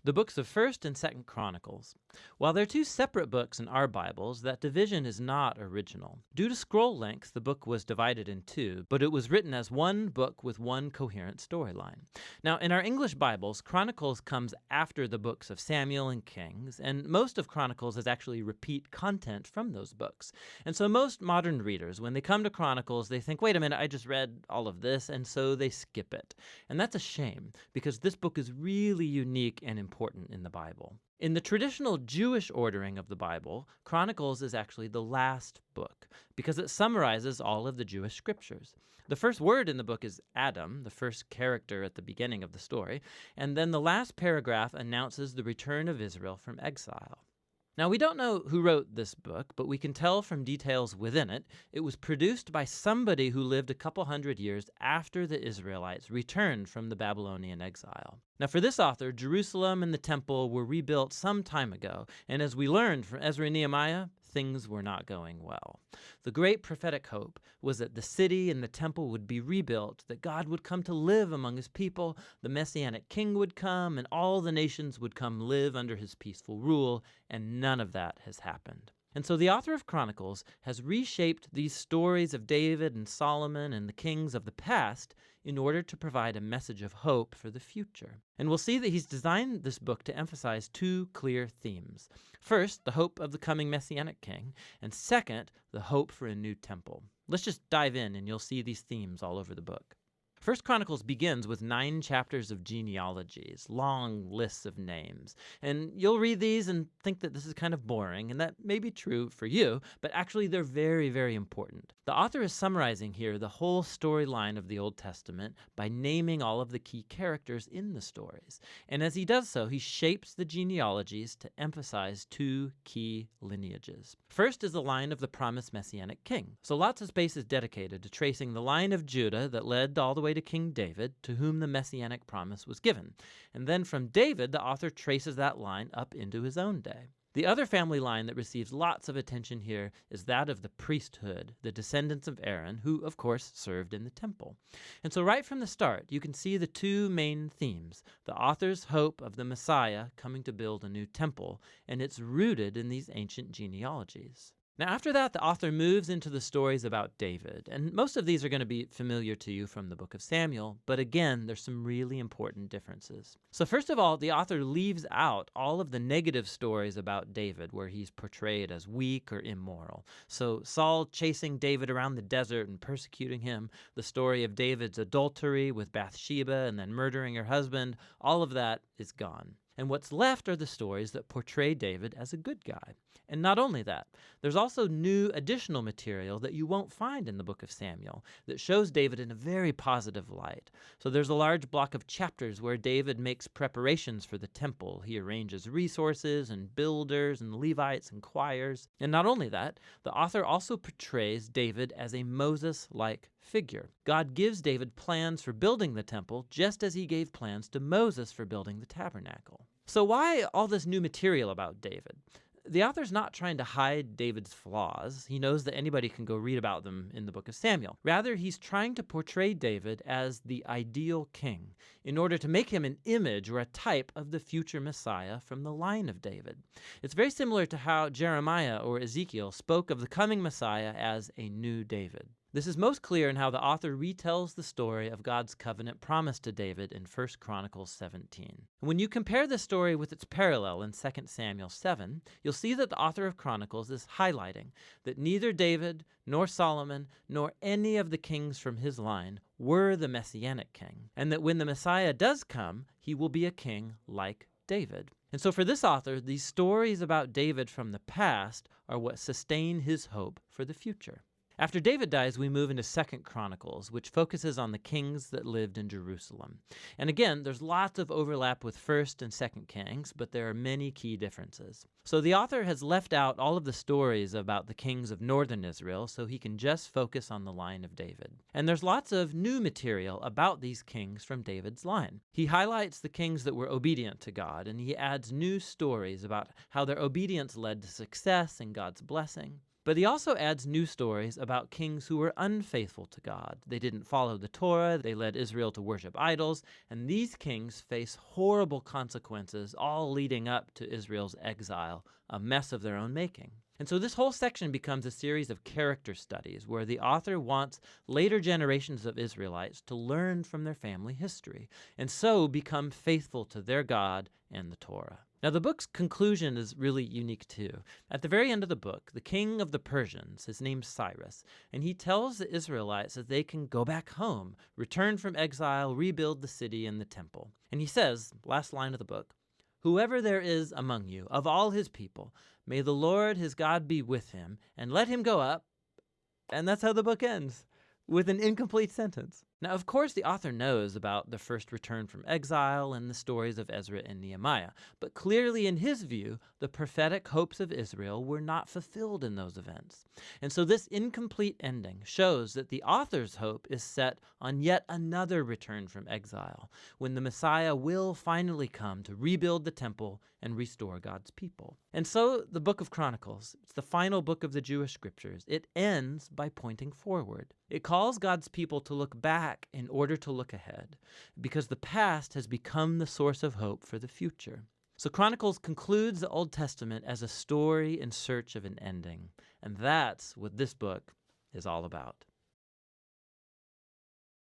The books of 1st and 2nd Chronicles. While they're two separate books in our Bibles, that division is not original. Due to scroll length, the book was divided in two, but it was written as one book with one coherent storyline. Now, in our English Bibles, Chronicles comes after the books of Samuel and Kings, and most of Chronicles is actually repeat content from those books. And so most modern readers, when they come to Chronicles, they think, wait a minute, I just read all of this, and so they skip it. And that's a shame, because this book is really unique and important in the Bible. In the traditional Jewish ordering of the Bible, Chronicles is actually the last book because it summarizes all of the Jewish scriptures. The first word in the book is Adam, the first character at the beginning of the story, and then the last paragraph announces the return of Israel from exile. Now, we don't know who wrote this book, but we can tell from details within it, it was produced by somebody who lived a couple hundred years after the Israelites returned from the Babylonian exile. Now, for this author, Jerusalem and the temple were rebuilt some time ago, and as we learned from Ezra and Nehemiah, things were not going well. The great prophetic hope was that the city and the temple would be rebuilt, that God would come to live among his people, the Messianic king would come, and all the nations would come live under his peaceful rule, and none of that has happened. And so the author of Chronicles has reshaped these stories of David and Solomon and the kings of the past in order to provide a message of hope for the future. And we'll see that he's designed this book to emphasize two clear themes. First, the hope of the coming Messianic king, and second, the hope for a new temple. Let's just dive in and you'll see these themes all over the book. 1 Chronicles begins with 9 chapters of genealogies, long lists of names. And you'll read these and think that this is kind of boring, and that may be true for you, but actually they're very, very important. The author is summarizing here the whole storyline of the Old Testament by naming all of the key characters in the stories. And as he does so, he shapes the genealogies to emphasize two key lineages. First is the line of the promised Messianic king. So lots of space is dedicated to tracing the line of Judah that led all the way to King David, to whom the Messianic promise was given. And then from David, the author traces that line up into his own day. The other family line that receives lots of attention here is that of the priesthood, the descendants of Aaron, who, of course, served in the temple. And so right from the start, you can see the two main themes, the author's hope of the Messiah coming to build a new temple, and it's rooted in these ancient genealogies. Now, after that, the author moves into the stories about David, and most of these are going to be familiar to you from the book of Samuel, but again, there's some really important differences. So first of all, the author leaves out all of the negative stories about David, where he's portrayed as weak or immoral. So Saul chasing David around the desert and persecuting him, the story of David's adultery with Bathsheba and then murdering her husband, all of that is gone. And what's left are the stories that portray David as a good guy. And not only that, there's also new additional material that you won't find in the book of Samuel that shows David in a very positive light. So there's a large block of chapters where David makes preparations for the temple. He arranges resources and builders and Levites and choirs. And not only that, the author also portrays David as a Moses-like figure. God gives David plans for building the temple just as he gave plans to Moses for building the tabernacle. So why all this new material about David? The author's not trying to hide David's flaws. He knows that anybody can go read about them in the book of Samuel. Rather, he's trying to portray David as the ideal king in order to make him an image or a type of the future Messiah from the line of David. It's very similar to how Jeremiah or Ezekiel spoke of the coming Messiah as a new David. This is most clear in how the author retells the story of God's covenant promise to David in 1 Chronicles 17. When you compare this story with its parallel in 2 Samuel 7, you'll see that the author of Chronicles is highlighting that neither David, nor Solomon, nor any of the kings from his line were the Messianic king, and that when the Messiah does come, he will be a king like David. And so for this author, these stories about David from the past are what sustain his hope for the future. After David dies, we move into 2 Chronicles, which focuses on the kings that lived in Jerusalem. And again, there's lots of overlap with 1st and 2nd Kings, but there are many key differences. So the author has left out all of the stories about the kings of northern Israel so he can just focus on the line of David. And there's lots of new material about these kings from David's line. He highlights the kings that were obedient to God, and he adds new stories about how their obedience led to success and God's blessing. But he also adds new stories about kings who were unfaithful to God. They didn't follow the Torah, they led Israel to worship idols, and these kings face horrible consequences, all leading up to Israel's exile, a mess of their own making. And so this whole section becomes a series of character studies where the author wants later generations of Israelites to learn from their family history, and so become faithful to their God and the Torah. Now, the book's conclusion is really unique too. At the very end of the book, the king of the Persians, his name's Cyrus, and he tells the Israelites that they can go back home, return from exile, rebuild the city and the temple. And he says, last line of the book, "Whoever there is among you, of all his people, may the Lord his God be with him, and let him go up." And that's how the book ends, with an incomplete sentence. Now, of course, the author knows about the first return from exile and the stories of Ezra and Nehemiah, but clearly in his view, the prophetic hopes of Israel were not fulfilled in those events. And so this incomplete ending shows that the author's hope is set on yet another return from exile, when the Messiah will finally come to rebuild the temple and restore God's people. And so the book of Chronicles, it's the final book of the Jewish scriptures. It ends by pointing forward. It calls God's people to look back in order to look ahead, because the past has become the source of hope for the future. So Chronicles concludes the Old Testament as a story in search of an ending, and that's what this book is all about.